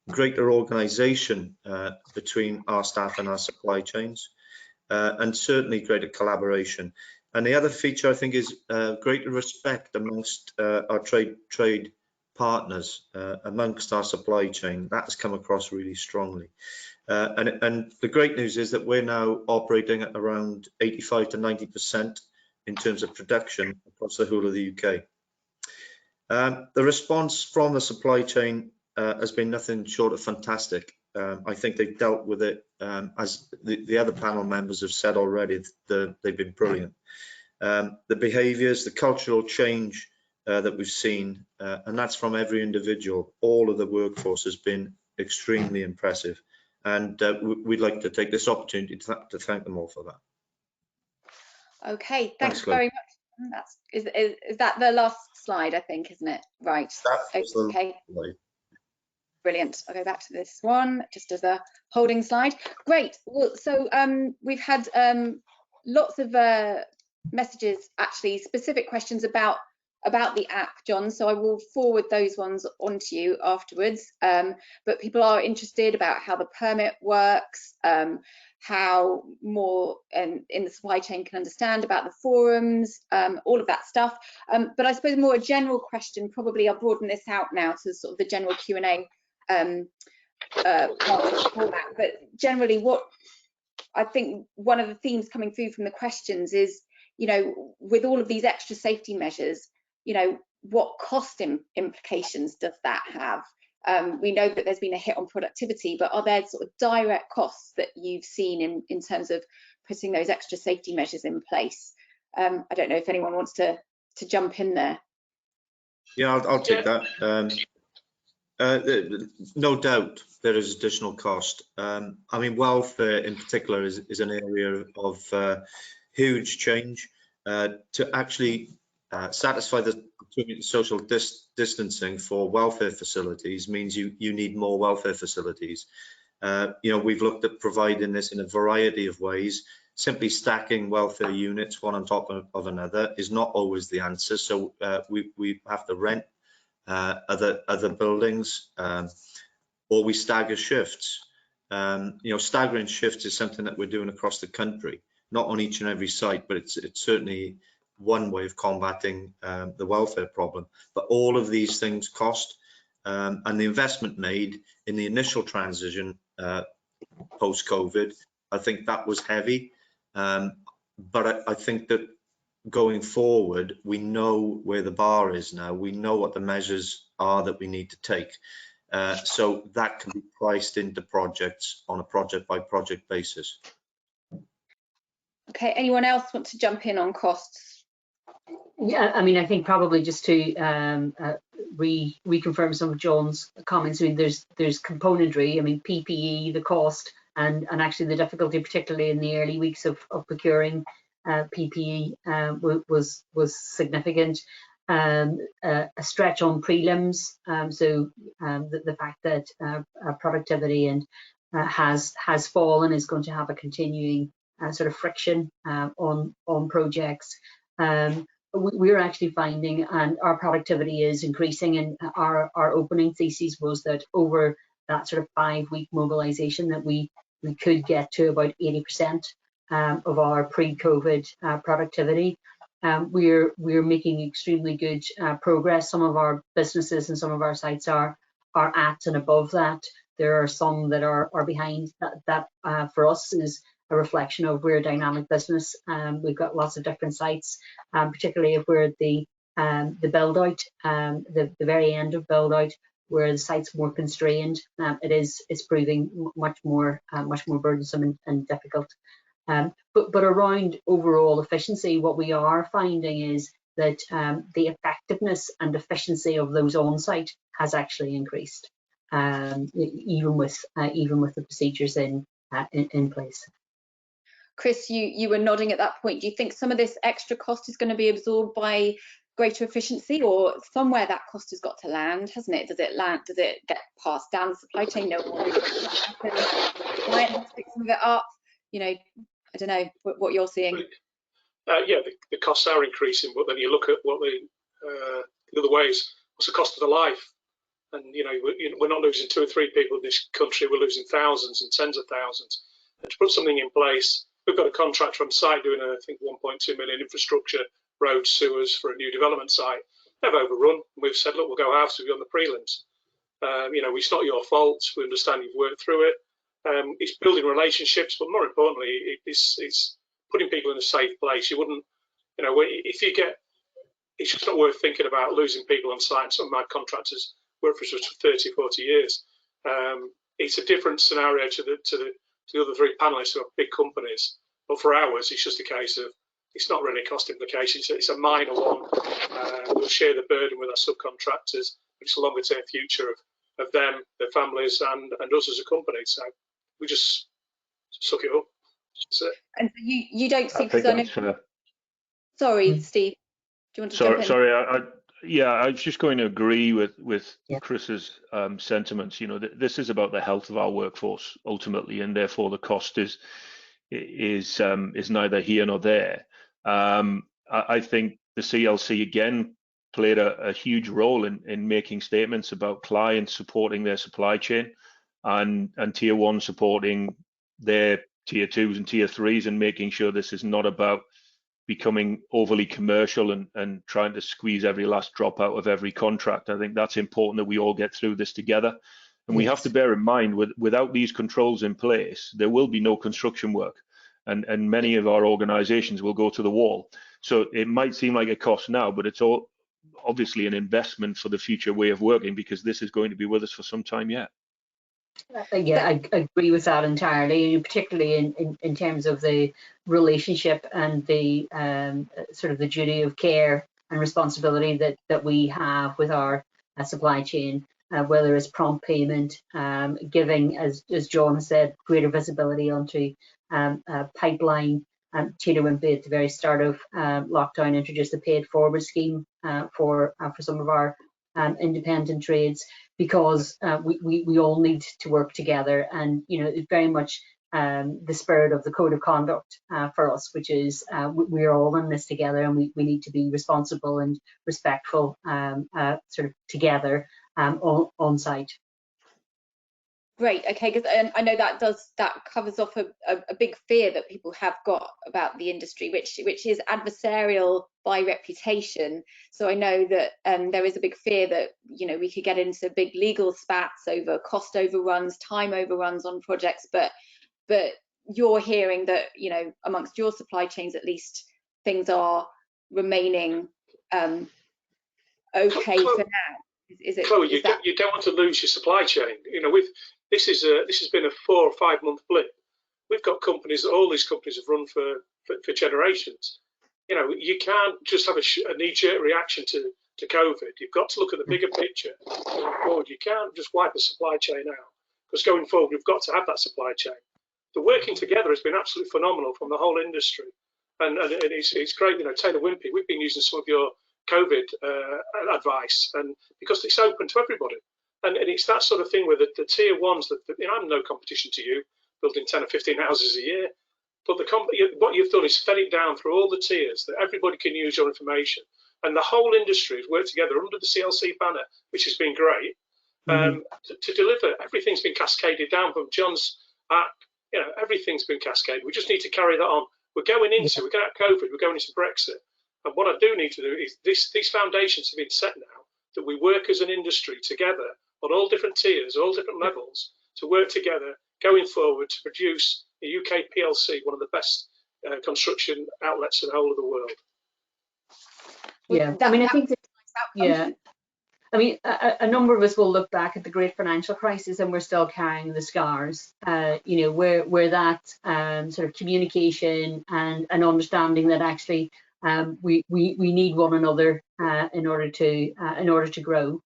greater organisation between our staff and our supply chains, and certainly greater collaboration. And the other feature, I think, is greater respect amongst our trade partners, amongst our supply chain. That has come across really strongly. And the great news is that we're now operating at around 85 to 90% in terms of production across the whole of the UK. The response from the supply chain has been nothing short of fantastic. I think they've dealt with it, as the other panel members have said already, they've been brilliant. The behaviours, the cultural change that we've seen, and that's from every individual, all of the workforce, has been extremely impressive. And we'd like to take this opportunity to thank them all for that. Okay, thanks very much. Is that the last slide, I think, isn't it? Right. Okay. Brilliant. I'll go back to this one just as a holding slide. Great. Well, so we've had lots of messages, actually, specific questions about the app, John, so I will forward those ones on to you afterwards. But people are interested about how the permit works, how more in the supply chain can understand about the forums, all of that stuff. But I suppose more a general question, probably I'll broaden this out now to sort of the general Q&A format. But generally, what I think one of the themes coming through from the questions is, you know, with all of these extra safety measures, you know, what cost implications does that have? We know that there's been a hit on productivity, but are there sort of direct costs that you've seen in terms of putting those extra safety measures in place? I don't know if anyone wants to jump in there. Yeah, I'll take that. No doubt there is additional cost. I mean, welfare in particular is an area of huge change. To actually satisfy the social distancing for welfare facilities means you need more welfare facilities. You know, we've looked at providing this in a variety of ways. Simply stacking welfare units one on top of another is not always the answer. So we have to rent other buildings, or we stagger shifts. You know, staggering shifts is something that we're doing across the country, not on each and every site, but it's certainly one way of combating the welfare problem. But all of these things cost, and the investment made in the initial transition post-COVID, I think that was heavy. But I think that going forward, we know where the bar is now. We know what the measures are that we need to take. So that can be priced into projects on a project-by-project basis. Okay, anyone else want to jump in on costs? Yeah, I mean, I think probably just to reconfirm some of John's comments. I mean, there's componentry. I mean, PPE, the cost, and actually the difficulty, particularly in the early weeks of procuring PPE, was significant. A stretch on prelims. So the fact that productivity and has fallen is going to have a continuing sort of friction on projects. We're actually finding, and our productivity is increasing, and our opening thesis was that over that sort of 5-week mobilization that we could get to about 80% of our pre-COVID productivity. We're making extremely good progress. Some of our businesses and some of our sites are at and above that. There are some that are behind. That for us is a reflection of we're a dynamic business. We've got lots of different sites, particularly if we're at the build out, the very end of build out, where the site's more constrained. It's proving much more burdensome and difficult. But around overall efficiency, what we are finding is that the effectiveness and efficiency of those on-site has actually increased, even with the procedures in place. Chris, you were nodding at that point. Do you think some of this extra cost is going to be absorbed by greater efficiency, or somewhere that cost has got to land, hasn't it? Does it land? Does it get passed down the supply chain? No one client has to pick some of it up. You know, I don't know what you're seeing. Yeah, the costs are increasing, but then you look at what the other ways. What's the cost of the life? And you know, we're not losing 2 or 3 people in this country. We're losing thousands and tens of thousands. And to put something in place, we've got a contractor on site doing, I think, 1.2 million infrastructure, roads, sewers for a new development site. They've overrun. We've said, look, we'll go halves to be on the prelims. You know, it's not your fault. We understand you've worked through it. It's building relationships, but more importantly, it's putting people in a safe place. You wouldn't, you know, if you get, it's just not worth thinking about losing people on site. Some of my contractors work for us for 30, 40 years. It's a different scenario to the other 3 panelists who are big companies. But for ours, it's just a case of, it's not really a cost implication. It's a minor one. We'll share the burden with our subcontractors. It's a longer term future of them, their families, and us as a company. So we just suck it up. That's it. And you don't see, I think that's fair. Sorry, Steve. Do you want to jump in? Sorry, I was just going to agree with Chris's sentiments. You know, this is about the health of our workforce ultimately, and therefore the cost is neither here nor there. I think the CLC again played a huge role in making statements about clients supporting their supply chain and tier 1 supporting their tier 2s and tier 3s, and making sure this is not about becoming overly commercial and trying to squeeze every last drop out of every contract. I think that's important that we all get through this together. And we have to bear in mind, without these controls in place, there will be no construction work. And many of our organizations will go to the wall. So it might seem like a cost now, but it's all obviously an investment for the future way of working, because this is going to be with us for some time yet. Yeah, I agree with that entirely, particularly in terms of the relationship and the sort of the duty of care and responsibility that we have with our supply chain, whether it's prompt payment, giving, as John said, greater visibility onto pipeline. Taylor Wimpey at the very start of lockdown introduced a paid forward scheme for some of our independent trades, because we all need to work together. And you know, it's very much the spirit of the code of conduct for us, which is we're all in this together, and we need to be responsible and respectful sort of together on site. Great. Okay, because I know that covers off a big fear that people have got about the industry, which is adversarial by reputation. So I know that there is a big fear that, you know, we could get into big legal spats over cost overruns, time overruns on projects, but you're hearing that, you know, amongst your supply chains at least, things are remaining okay for now. Is it, Chloe, is you don't want to lose your supply chain. You know, this has been a 4 or 5 month blip. We've got companies, all these companies have run for generations. You know, you can't just have a knee-jerk reaction to COVID. You've got to look at the bigger picture going forward. You can't just wipe the supply chain out, because going forward, we've got to have that supply chain. The working together has been absolutely phenomenal from the whole industry, and it's great. You know, Taylor Wimpey, we've been using some of your COVID advice, and because it's open to everybody. And it's that sort of thing where the tier 1s, that you know, I'm no competition to you, building 10 or 15 houses a year, but what you've done is fed it down through all the tiers that everybody can use your information, and the whole industry has worked together under the CLC banner, which has been great, to deliver. Everything's been cascaded down from John's app. You know, everything's been cascaded. We just need to carry that on. We're going out of COVID, we're going into Brexit, and what I do need to do is these foundations have been set now, that we work as an industry together on all different tiers, all different levels, to work together going forward to produce a UK PLC, one of the best construction outlets in the whole of the world. Yeah, I mean, I think that, I mean, a number of us will look back at the great financial crisis and we're still carrying the scars, you know, where that sort of communication and understanding that actually we need one another in order to grow.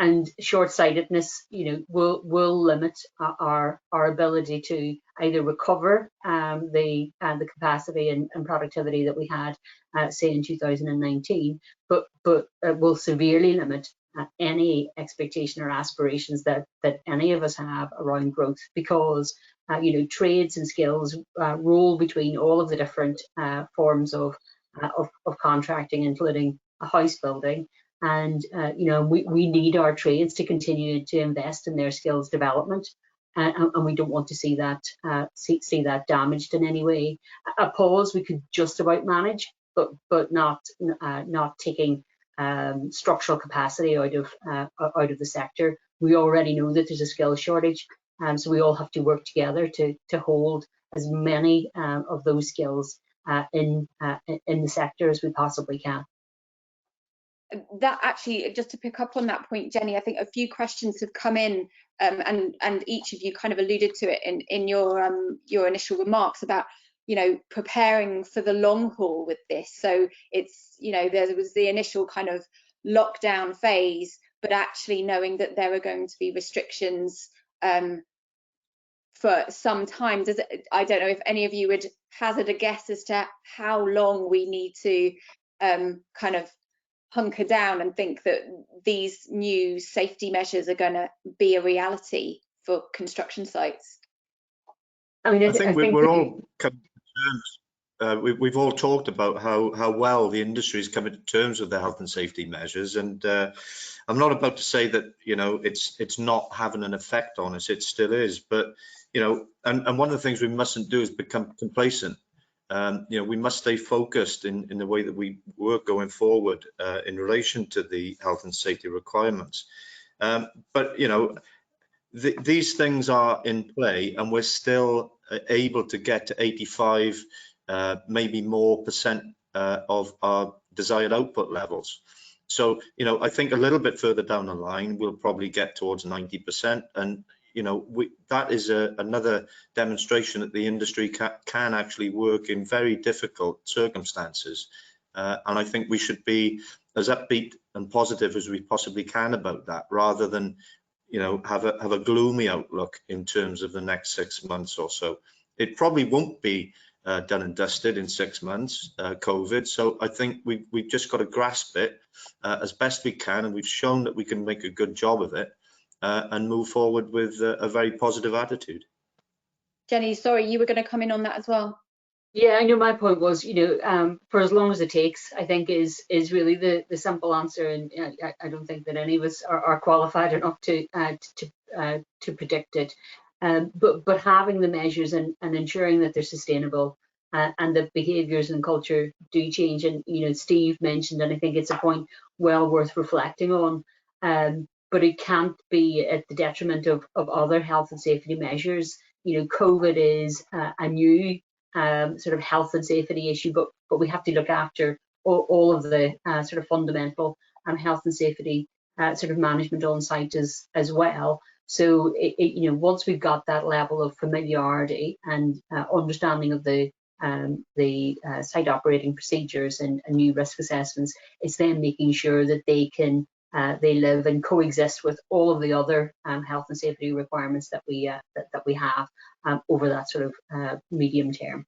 And short-sightedness, you know, will limit our ability to either recover the capacity and productivity that we had, say in 2019, but will severely limit any expectation or aspirations that any of us have around growth, because you know, trades and skills roll between all of the different forms of contracting, including house building. And you know, we need our trades to continue to invest in their skills development, and we don't want to see that see that damaged in any way. A pause we could just about manage, but not taking structural capacity out of the sector. We already know that there's a skills shortage, so we all have to work together to hold as many of those skills in the sector as we possibly can. That actually, just to pick up on that point, Jenny, I think a few questions have come in, and each of you kind of alluded to it in your initial remarks about, you know, preparing for the long haul with this. So it's, you know, there was the initial kind of lockdown phase, but actually knowing that there are going to be restrictions for some time. I don't know if any of you would hazard a guess as to how long we need to kind of hunker down and think that these new safety measures are going to be a reality for construction sites. I mean, I think we're all coming to terms. We've all talked about how well the industry is coming to terms with the health and safety measures, and I'm not about to say that, you know, it's not having an effect on us. It still is, but you know, and one of the things we mustn't do is become complacent. You know, we must stay focused in the way that we work going forward in relation to the health and safety requirements. But, you know, these things are in play, and we're still able to get to 85, maybe more percent of our desired output levels. So, you know, I think a little bit further down the line, we'll probably get towards 90%. And you know, that is another demonstration that the industry can actually work in very difficult circumstances. And I think we should be as upbeat and positive as we possibly can about that, rather than, you know, have a gloomy outlook in terms of the next 6 months or so. It probably won't be done and dusted in 6 months, COVID. So I think we've just got to grasp it as best we can, and we've shown that we can make a good job of it. And move forward with a very positive attitude. Jenny, sorry, you were going to come in on that as well. Yeah, I know my point was, you know, for as long as it takes, I think is really the simple answer, and I don't think that any of us are qualified enough to predict it. But having the measures and ensuring that they're sustainable, and that behaviours and culture do change. And you know, Steve mentioned, and I think it's a point well worth reflecting on. But it can't be at the detriment of other health and safety measures. You know, COVID is a new sort of health and safety issue, but we have to look after all of the sort of fundamental health and safety sort of management on site as well. So, you know, once we've got that level of familiarity and understanding of the site operating procedures and new risk assessments, it's then making sure that they live and coexist with all of the other health and safety requirements that we have over that sort of medium term.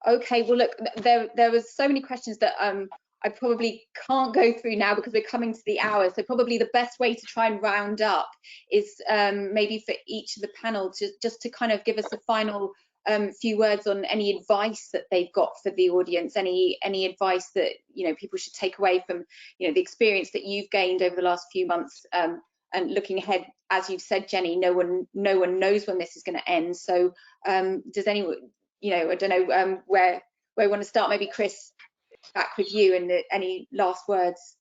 Okay, well look, there was so many questions that I probably can't go through now because we're coming to the hour. So probably the best way to try and round up is maybe for each of the panel just to kind of give us a final few words on any advice that they've got for the audience, any advice that, you know, people should take away from, you know, the experience that you've gained over the last few months, and looking ahead, as you've said, Jenny, no one knows when this is going to end. So does anyone, you know, I don't know where we want to start. Maybe Chris, back with you, and any last words?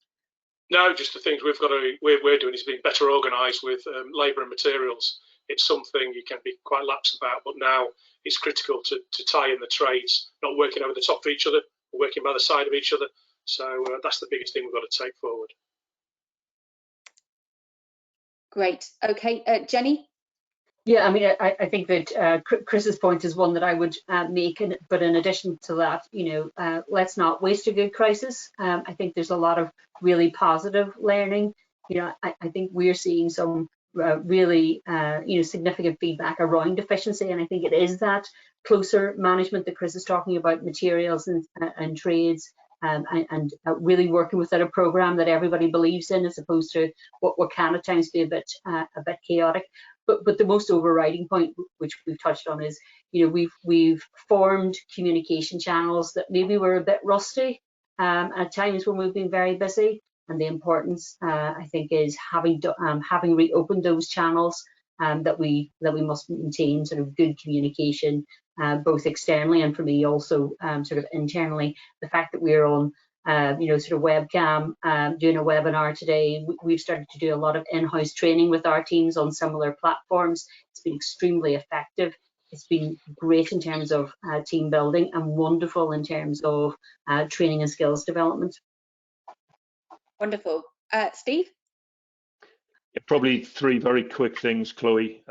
No, just the things we're doing is being better organised with labour and materials. It's something you can be quite lax about, but now it's critical to tie in the trades, not working over the top of each other, working by the side of each other. So that's the biggest thing we've got to take forward. Great. Okay, Jenny? Yeah, I mean, I think that Chris's point is one that I would make, but in addition to that, let's not waste a good crisis. I think there's a lot of really positive learning. I think we're seeing some really, significant feedback around efficiency, and I think it is that closer management that Chris is talking about, materials and trades, and really working within a program that everybody believes in, as opposed to what can at times be a bit chaotic. But the most overriding point, which we've touched on, is we've formed communication channels that maybe were a bit rusty at times when we've been very busy, and the importance I think is having reopened those channels, that we must maintain sort of good communication, both externally and for me also sort of internally. The fact that we're on sort of webcam, doing a webinar today. We've started to do a lot of in-house training with our teams on similar platforms. It's been extremely effective. It's been great in terms of team building, and wonderful in terms of training and skills development. Wonderful. Steve? Probably three very quick things, Chloe.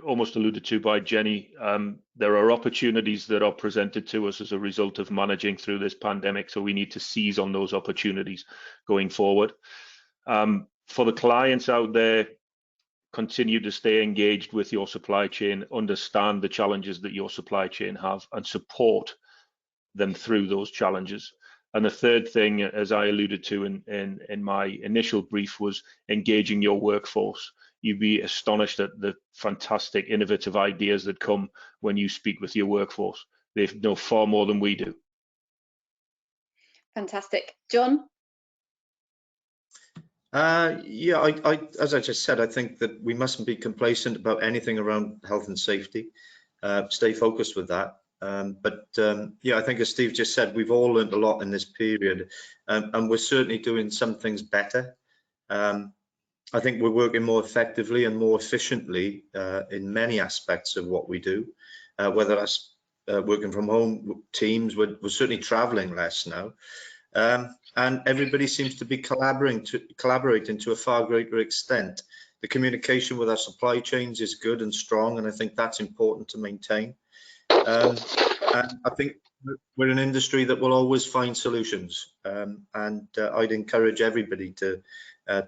Almost alluded to by Jenny. There are opportunities that are presented to us as a result of managing through this pandemic, so we need to seize on those opportunities going forward. For the clients out there, continue to stay engaged with your supply chain, understand the challenges that your supply chain have, and support them through those challenges. And the third thing, as I alluded to in my initial brief, was engaging your workforce. You'd be astonished at the fantastic, innovative ideas that come when you speak with your workforce. They know far more than we do. Fantastic. John? Yeah, as I just said, I think that we mustn't be complacent about anything around health and safety. Stay focused with that. Yeah, I think as Steve just said, we've all learned a lot in this period, and we're certainly doing some things better. I think we're working more effectively and more efficiently in many aspects of what we do, whether that's working from home, teams, we're certainly traveling less now. And everybody seems to be collaborating to a far greater extent. The communication with our supply chains is good and strong, and I think that's important to maintain. And I think we're an industry that will always find solutions, and I'd encourage everybody to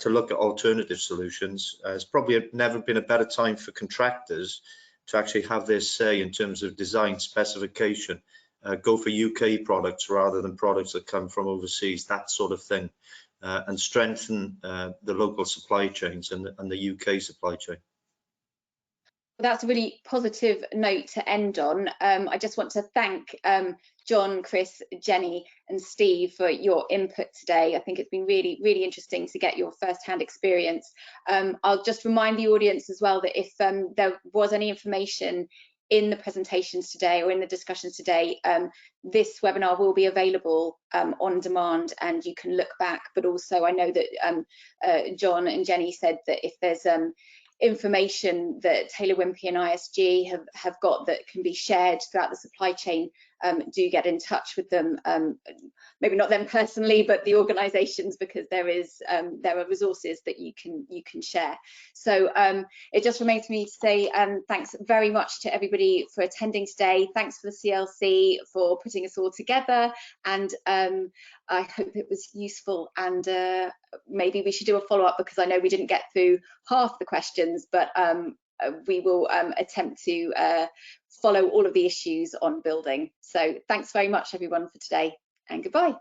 look at alternative solutions. It's probably never been a better time for contractors to actually have their say in terms of design specification. Go for UK products rather than products that come from overseas, that sort of thing, and strengthen the local supply chains and the UK supply chain. That's a really positive note to end on. I just want to thank John, Chris, Jenny and Steve for your input today. I think it's been really, really interesting to get your first-hand experience. I'll just remind the audience as well that if there was any information in the presentations today or in the discussions today, this webinar will be available on demand, and you can look back. But also I know that John and Jenny said that if there's information that Taylor Wimpey and ISG have got that can be shared throughout the supply chain, do get in touch with them, maybe not them personally, but the organizations, because there are resources that you can share. So it just remains for me to say thanks very much to everybody for attending today. Thanks for the CLC for putting us all together, and I hope it was useful, and maybe we should do a follow-up, because I know we didn't get through half the questions, but we will attempt to follow all of the issues on building. So thanks very much everyone for today, and goodbye.